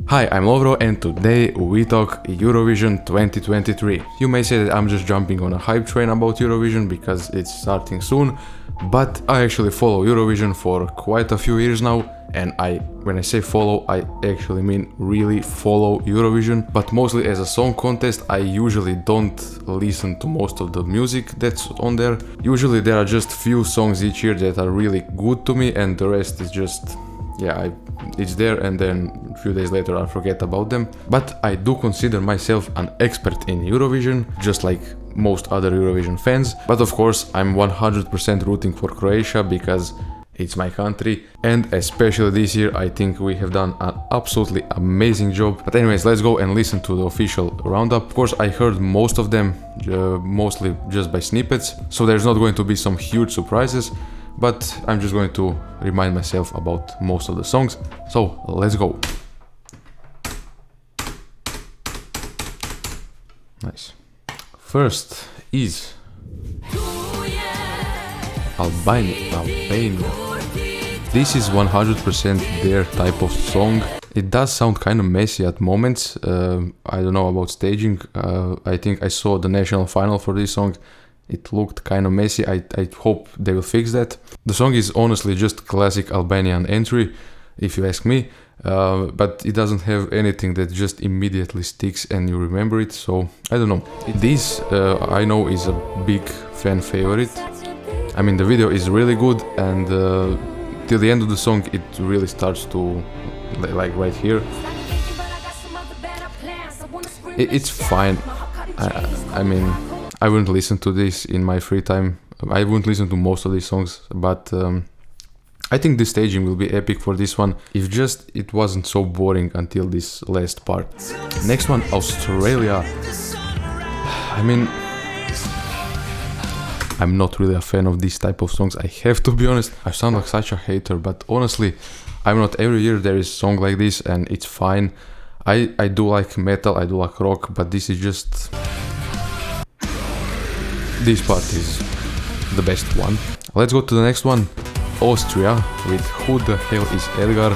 Hi, I'm Lovro and today we talk Eurovision 2023. You may say that I'm just jumping on a hype train about Eurovision because it's starting soon, but I actually follow Eurovision for quite a few years now, and when I say follow, I actually mean really follow Eurovision, but mostly as a song contest. I usually don't listen to most of the music that's on there. Usually there are just few songs each year that are really good to me, and the rest is just, yeah, it's there and then a few days later I forget about them. But I do consider myself an expert in Eurovision, just like most other Eurovision fans. But of course I'm 100% rooting for Croatia because it's my country, and especially this year I think we have done an absolutely amazing job. But anyways, let's go and listen to the official roundup. Of course I heard most of them, mostly just by snippets, so there's not going to be some huge surprises, but I'm just going to remind myself about most of the songs. So let's go. Nice. First is Albania. This is 100% their type of song. It does sound kind of messy at moments. I don't know about staging. I think I saw the national final for this song. It looked kind of messy. I hope they will fix that. The song is honestly just classic Albanian entry, if you ask me, but it doesn't have anything that just immediately sticks and you remember it, so I don't know. This I know is a big fan favorite. I mean, the video is really good, and till the end of the song it really starts to, like right here. It's fine. I mean, I wouldn't listen to this in my free time. I wouldn't listen to most of these songs, but I think the staging will be epic for this one, if just it wasn't so boring until this last part. Next one, Australia. I mean, I'm not really a fan of this type of songs, I have to be honest. I sound like such a hater, but honestly, I'm not. Every year there is a song like this and it's fine. I do like metal, I do like rock, but this is just... this part is the best one. Let's go to the next one, Austria, with Who the Hell is Edgar.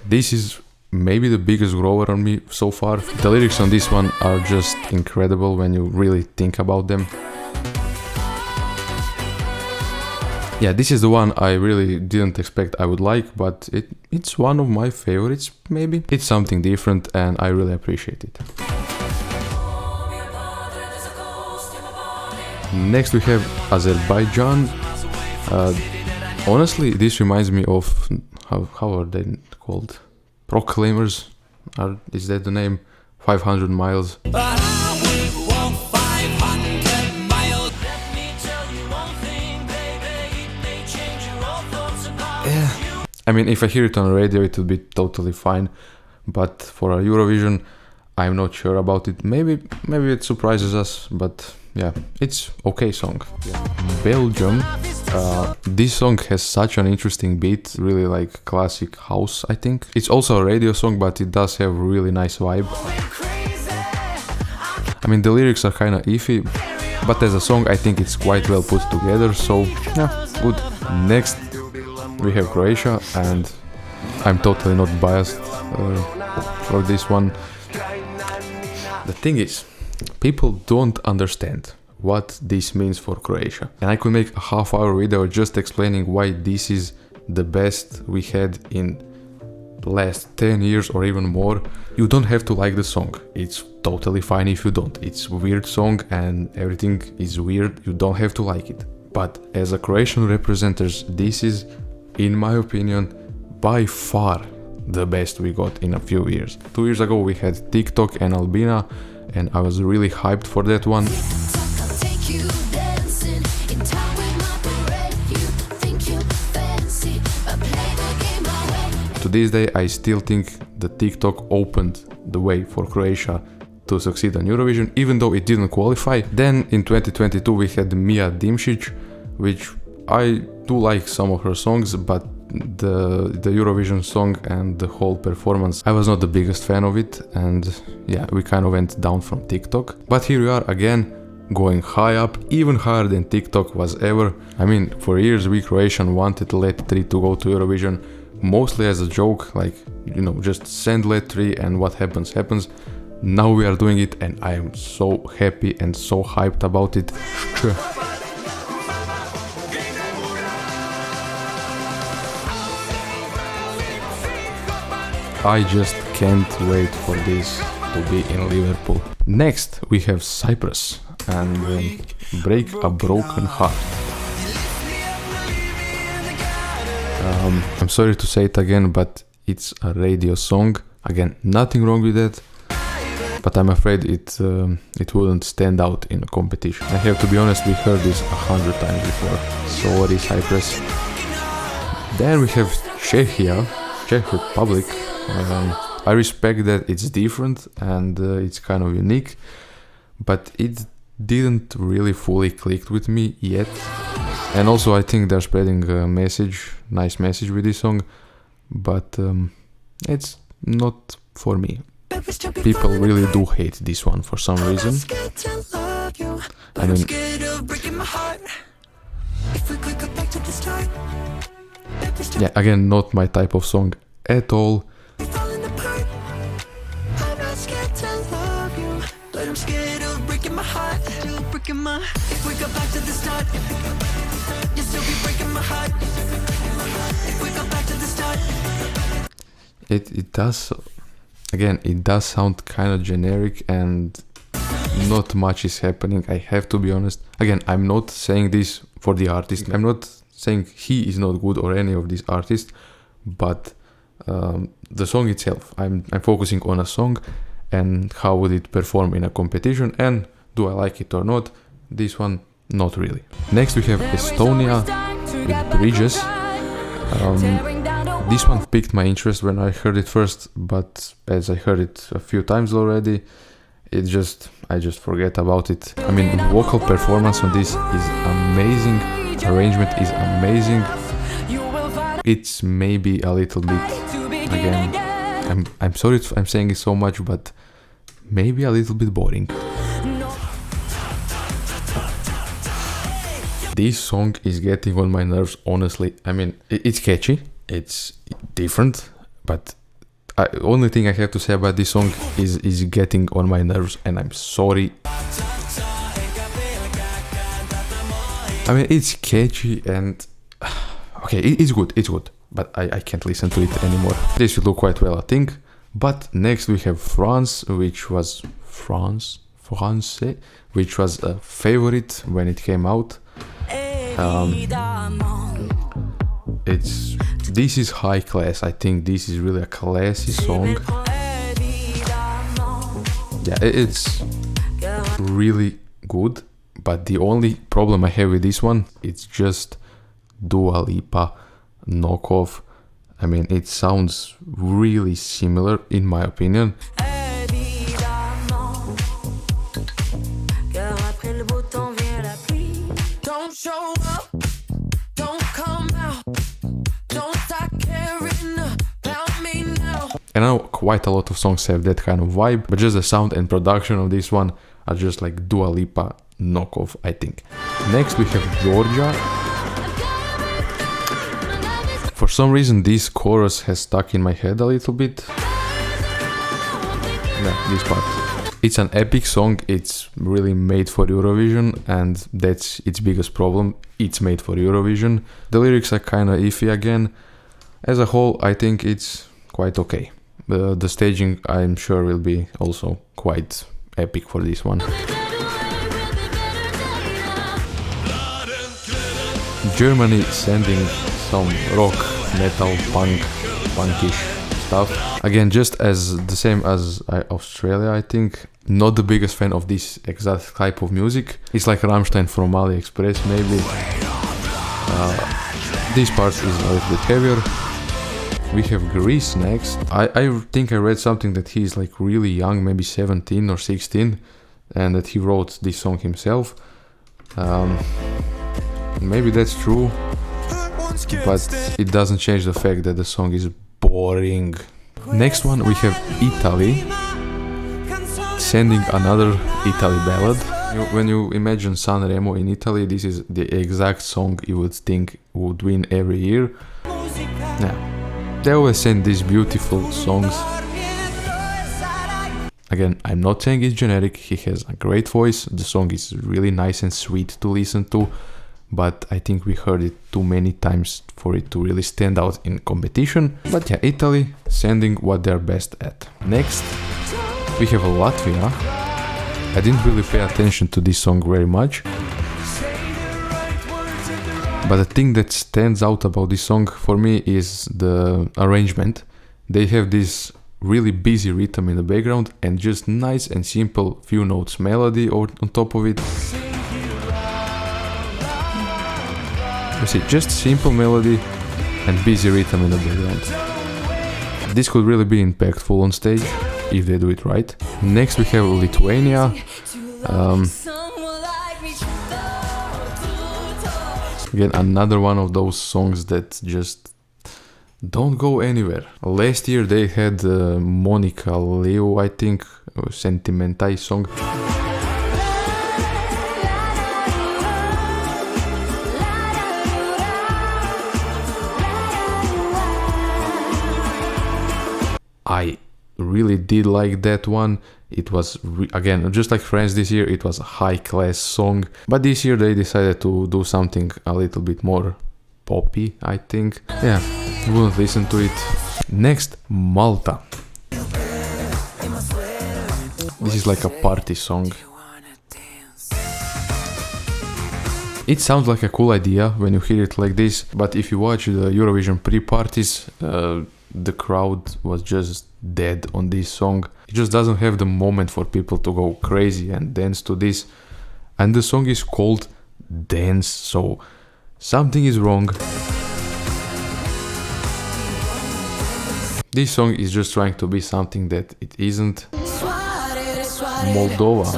This is maybe the biggest grower on me so far. The lyrics on this one are just incredible when you really think about them. Yeah, this is the one I really didn't expect I would like, but it's one of my favorites, maybe. It's something different and I really appreciate it. Next we have Azerbaijan. Honestly, this reminds me of, how are they called? Proclaimers? Is that the name? 500 miles. Yeah. I mean, if I hear it on the radio it would be totally fine, but for a Eurovision I'm not sure about it. Maybe it surprises us, but yeah, it's okay song. Yeah. Belgium. This song has such an interesting beat, really like classic house, I think. It's also a radio song, but it does have a really nice vibe. I mean, the lyrics are kind of iffy, but as a song I think it's quite well put together, so yeah, good. Next we have Croatia, and I'm totally not biased for this one. The thing is, people don't understand what this means for Croatia, and I could make a half-hour video just explaining why this is the best we had in the last 10 years or even more. You don't have to like the song, it's totally fine if you don't. It's a weird song and everything is weird, you don't have to like it. But as a Croatian representatives, this is, in my opinion, by far the best we got in a few years. 2 years ago we had TikTok and Albania, and I was really hyped for that one. To this day I still think the TikTok opened the way for Croatia to succeed on Eurovision, even though it didn't qualify. Then in 2022 we had Mia Dimšić, which I do like some of her songs, but the Eurovision song and the whole performance, I was not the biggest fan of it, and yeah, we kind of went down from TikTok. But here we are again, going high up, even higher than TikTok was ever. I mean, for years we Croatian wanted Let 3 to go to Eurovision. mostly as a joke, like, you know, just send let 3 and what happens happens. Now we are doing it and I am so happy and so hyped about it. I just can't wait for this to be in Liverpool. Next we have Cyprus and Break a Broken Heart. I'm sorry to say it again, but it's a radio song. Again, nothing wrong with that, but I'm afraid it wouldn't stand out in a competition. I have to be honest, we heard this 100 times before. Sorry, Cyprus. Then we have Czechia, Czech Republic. I respect that it's different and it's kind of unique, but it didn't really fully click with me yet. And also I think they're spreading a message, nice message with this song, but it's not for me. People really do hate this one for some reason. I mean, yeah, again, not my type of song at all. It does, again, it does sound kind of generic and not much is happening, I have to be honest. Again, I'm not saying this for the artist, I'm not saying he is not good or any of these artists, but the song itself, I'm focusing on a song and how would it perform in a competition, and do I like it or not? This one, not really. Next we have Estonia with Bridges. This one piqued my interest when I heard it first, but as I heard it a few times already, I just forget about it. I mean, vocal performance on this is amazing, arrangement is amazing. It's maybe a little bit, again, I'm sorry if I'm saying it so much, but maybe a little bit boring. This song is getting on my nerves, honestly. I mean, it's catchy, it's different, but only thing I have to say about this song is getting on my nerves, and I'm sorry. I mean, it's catchy and okay, it's good, but I can't listen to it anymore. This will do quite well, I think. But next we have France, which was which was a favorite when it came out. This is high class. I think this is really a classy song. Yeah, it's really good, but the only problem I have with this one, it's just Dua Lipa knockoff. I mean, it sounds really similar in my opinion. And I know quite a lot of songs have that kind of vibe, but just the sound and production of this one are just like Dua Lipa knockoff, I think. Next we have Georgia. For some reason this chorus has stuck in my head a little bit. Yeah, this part. It's an epic song, it's really made for Eurovision, and that's its biggest problem. It's made for Eurovision. The lyrics are kinda iffy again. As a whole, I think it's quite okay. The staging, I'm sure, will be also quite epic for this one. Germany sending some rock, metal, punkish stuff. Again, just as the same as Australia, I think. Not the biggest fan of this exact type of music. It's like Rammstein from AliExpress, maybe. This part is a little bit heavier. We have Greece next. I think I read something that he is like really young, maybe 17 or 16, and that he wrote this song himself. Maybe that's true, but it doesn't change the fact that the song is boring. Next one we have Italy, sending another Italy ballad. When you imagine Sanremo in Italy, this is the exact song you would think would win every year. Yeah. They always send these beautiful songs. Again, I'm not saying it's generic, he has a great voice, the song is really nice and sweet to listen to, but I think we heard it too many times for it to really stand out in competition. But yeah, Italy sending what they're best at. Next, we have Latvia. I didn't really pay attention to this song very much, but the thing that stands out about this song for me is the arrangement. They have this really busy rhythm in the background and just nice and simple few notes melody on top of it. You see, just simple melody and busy rhythm in the background. This could really be impactful on stage if they do it right. Next we have Lithuania. Again, another one of those songs that just don't go anywhere. Last year they had Monica Leo, I think, Sentimentai song. I really did like that one. It was, again, just like Friends this year, it was a high-class song. But this year they decided to do something a little bit more poppy, I think. Yeah, wouldn't listen to it. Next, Malta. This is like a party song. It sounds like a cool idea when you hear it like this, but if you watch the Eurovision pre-parties, the crowd was just dead on this song. It just doesn't have the moment for people to go crazy and dance to this. And the song is called Dance, so something is wrong. This song is just trying to be something that it isn't. Moldova.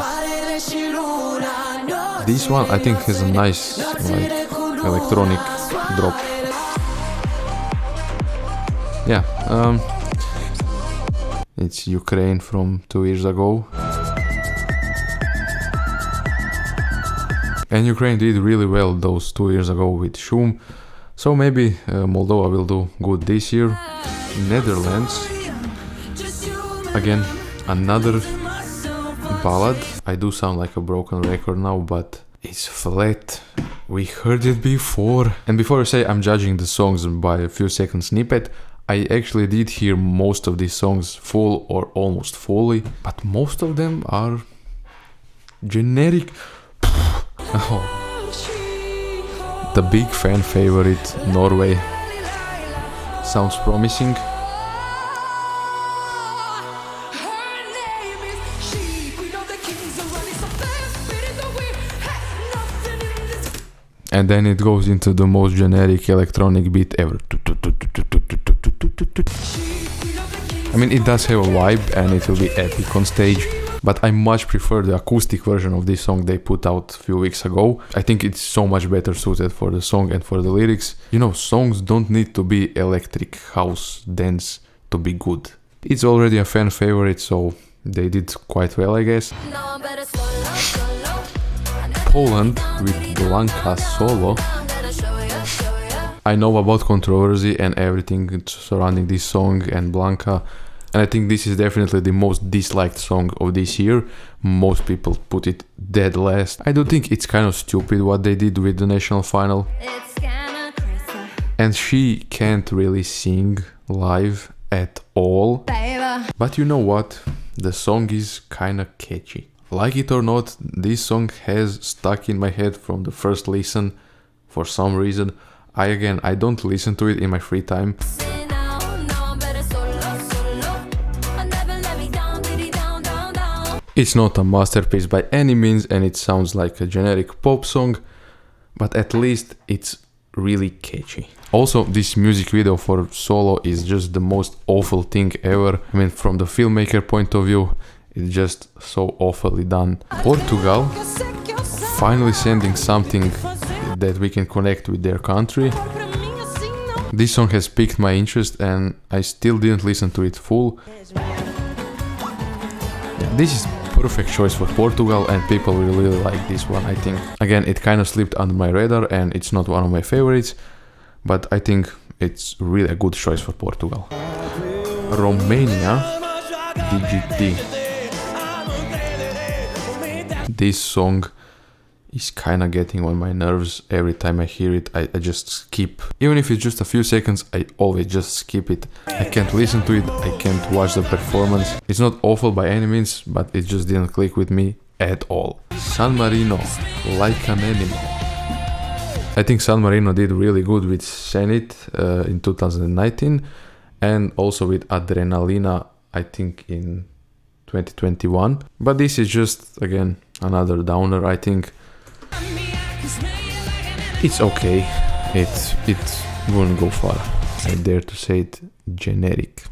This one I think has a nice like electronic drop. Yeah, it's Ukraine from 2 years ago. And Ukraine did really well those 2 years ago with Shum. So maybe Moldova will do good this year. Netherlands. Again, another ballad. I do sound like a broken record now, but it's flat. We heard it before. And before I say I'm judging the songs by a few seconds snippet, I actually did hear most of these songs full or almost fully, but most of them are generic. Oh. The big fan favorite, Norway. Sounds promising. And then it goes into the most generic electronic beat ever. I mean, it does have a vibe and it will be epic on stage, but I much prefer the acoustic version of this song they put out a few weeks ago. I think it's so much better suited for the song and for the lyrics. You know, songs don't need to be electric house dance to be good. It's already a fan favorite, so they did quite well, I guess. Poland with Blanka solo. I know about controversy and everything surrounding this song and Blanka, and I think this is definitely the most disliked song of this year. Most people put it dead last. I do think it's kind of stupid what they did with the national final. And she can't really sing live at all. But you know what? The song is kinda catchy. Like it or not, this song has stuck in my head from the first listen for some reason. I don't listen to it in my free time. It's not a masterpiece by any means and it sounds like a generic pop song, but at least it's really catchy. Also, this music video for Solo is just the most awful thing ever. I mean, from the filmmaker point of view, it's just so awfully done. Portugal, finally sending something that we can connect with their country. This song has piqued my interest and I still didn't listen to it full. This is perfect choice for Portugal and people will really like this one, I think. Again, it kind of slipped under my radar and it's not one of my favorites, but I think it's really a good choice for Portugal. Romania, DGT. This song is kinda getting on my nerves. Every time I hear it, I just skip. Even if it's just a few seconds, I always just skip it. I can't listen to it, I can't watch the performance. It's not awful by any means, but it just didn't click with me at all. San Marino, Like an Animal. I think San Marino did really good with Zenit in 2019 and also with Adrenalina, I think in 2021. But this is just, again, another downer, I think. It's okay, it wouldn't go far. I dare to say it, generic.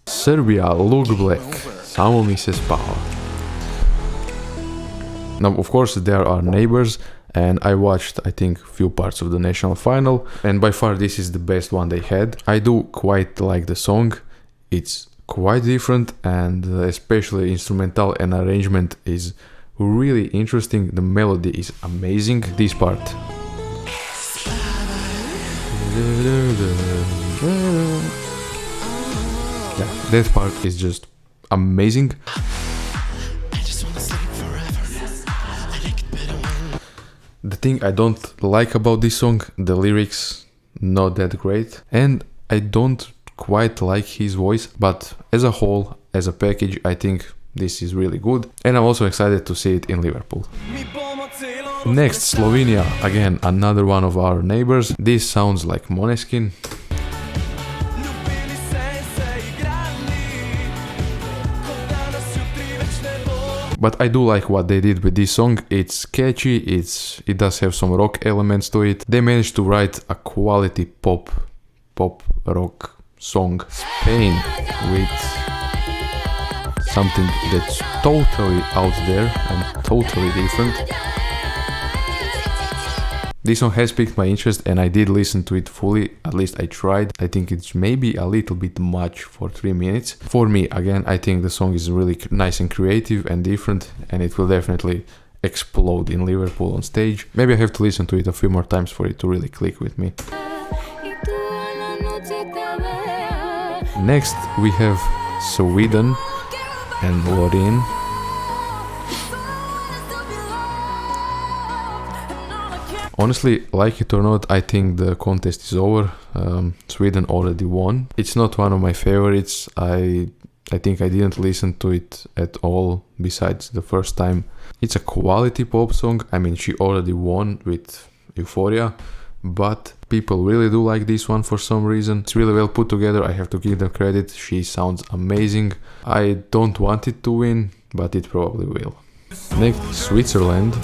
Serbia, Look Black, Samo mi se spava. Now, of course, there are neighbors, and I watched, I think, few parts of the national final, and by far this is the best one they had. I do quite like the song. It's quite different, and especially instrumental and arrangement is really interesting. The melody is amazing. This part. Yeah, that part is just amazing. The thing I don't like about this song, the lyrics not that great, and I don't quite like his voice, but as a whole, as a package, I think this is really good, and I'm also excited to see it in Liverpool. Next, Slovenia, again another one of our neighbors. This sounds like Måneskin. But I do like what they did with this song. It's catchy, it does have some rock elements to it. They managed to write a quality pop rock song. Spain, with something that's totally out there and totally different. This song has piqued my interest and I did listen to it fully, at least I tried. I think it's maybe a little bit much for 3 minutes. For me, again, I think the song is really nice and creative and different, and it will definitely explode in Liverpool on stage. Maybe I have to listen to it a few more times for it to really click with me. Next we have Sweden and Loreen. Honestly, like it or not, I think the contest is over. Sweden already won. It's not one of my favorites. I think I didn't listen to it at all besides the first time. It's a quality pop song. I mean, she already won with Euphoria, but people really do like this one for some reason. It's really well put together. I have to give them credit. She sounds amazing. I don't want it to win, but it probably will. Next, Switzerland.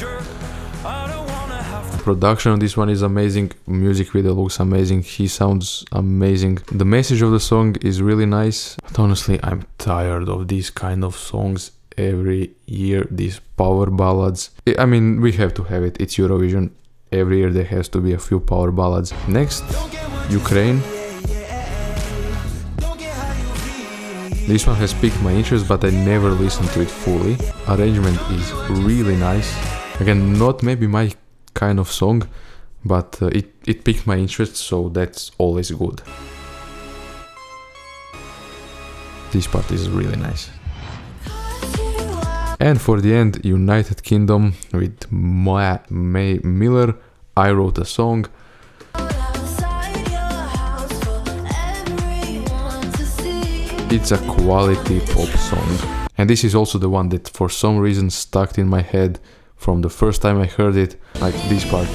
Production on this one is amazing, music video looks amazing, he sounds amazing. The message of the song is really nice, but honestly I'm tired of these kind of songs every year, these power ballads. I mean, we have to have it, it's Eurovision, every year there has to be a few power ballads. Next, Ukraine. This one has piqued my interest, but I never listened to it fully. Arrangement is really nice. Again, not maybe my kind of song, but it piqued my interest, so that's always good. This part is really nice. And for the end, United Kingdom with May Miller, I Wrote a Song. It's a quality pop song, and this is also the one that for some reason stuck in my head from the first time I heard it, like this part.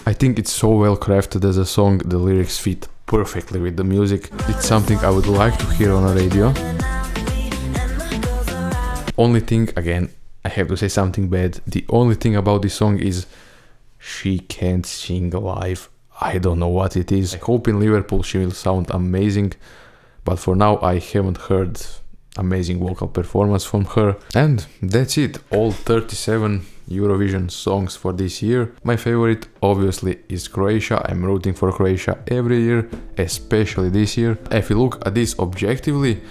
I think it's so well crafted as a song, the lyrics fit perfectly with the music. It's something I would like to hear on a radio. Only thing, again, I have to say something bad. The only thing about this song is she can't sing live. I don't know what it is. I hope in Liverpool she will sound amazing, but for now I haven't heard amazing vocal performance from her. And that's it, all 37 Eurovision songs for this year. My favorite obviously is Croatia. I'm rooting for Croatia every year, especially this year. If you look at this objectively,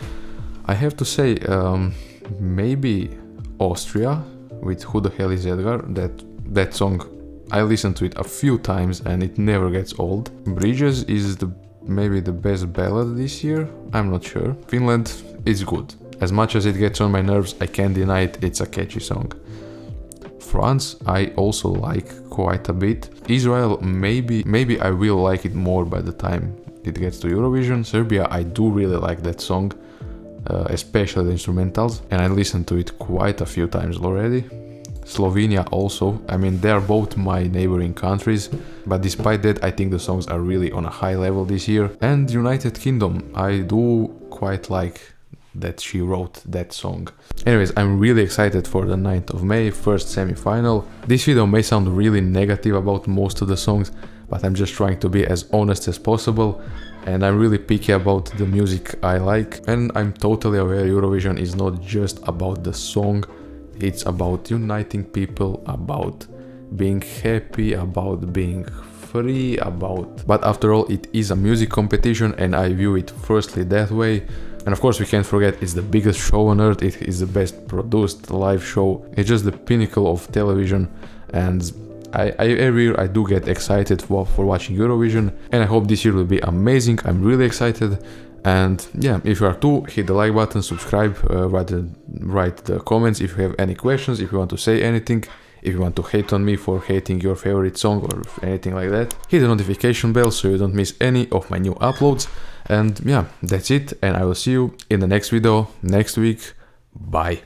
I have to say maybe Austria with Who the Hell is Edgar. That song, I listened to it a few times and it never gets old. Bridges is maybe the best ballad this year, I'm not sure. Finland is good. As much as it gets on my nerves, I can't deny it, it's a catchy song. France, I also like quite a bit. Israel, maybe I will like it more by the time it gets to Eurovision. Serbia, I do really like that song, especially the instrumentals, and I listened to it quite a few times already. Slovenia also, I mean, they are both my neighboring countries, but despite that, I think the songs are really on a high level this year. And United Kingdom, I do quite like that she wrote that song. Anyways, I'm really excited for the 9th of May, first semi-final. This video may sound really negative about most of the songs, but I'm just trying to be as honest as possible, and I'm really picky about the music I like. And I'm totally aware Eurovision is not just about the song, it's about uniting people, about being happy, about being free, but after all, it is a music competition and I view it firstly that way. And of course we can't forget it's the biggest show on earth, it is the best produced live show, it's just the pinnacle of television, and every year I do get excited for watching Eurovision, and I hope this year will be amazing. I'm really excited. And yeah, if you are too, hit the like button, subscribe, write the comments if you have any questions, if you want to say anything, if you want to hate on me for hating your favorite song or anything like that. Hit the notification bell so you don't miss any of my new uploads. And yeah, that's it, and I will see you in the next video next week. Bye.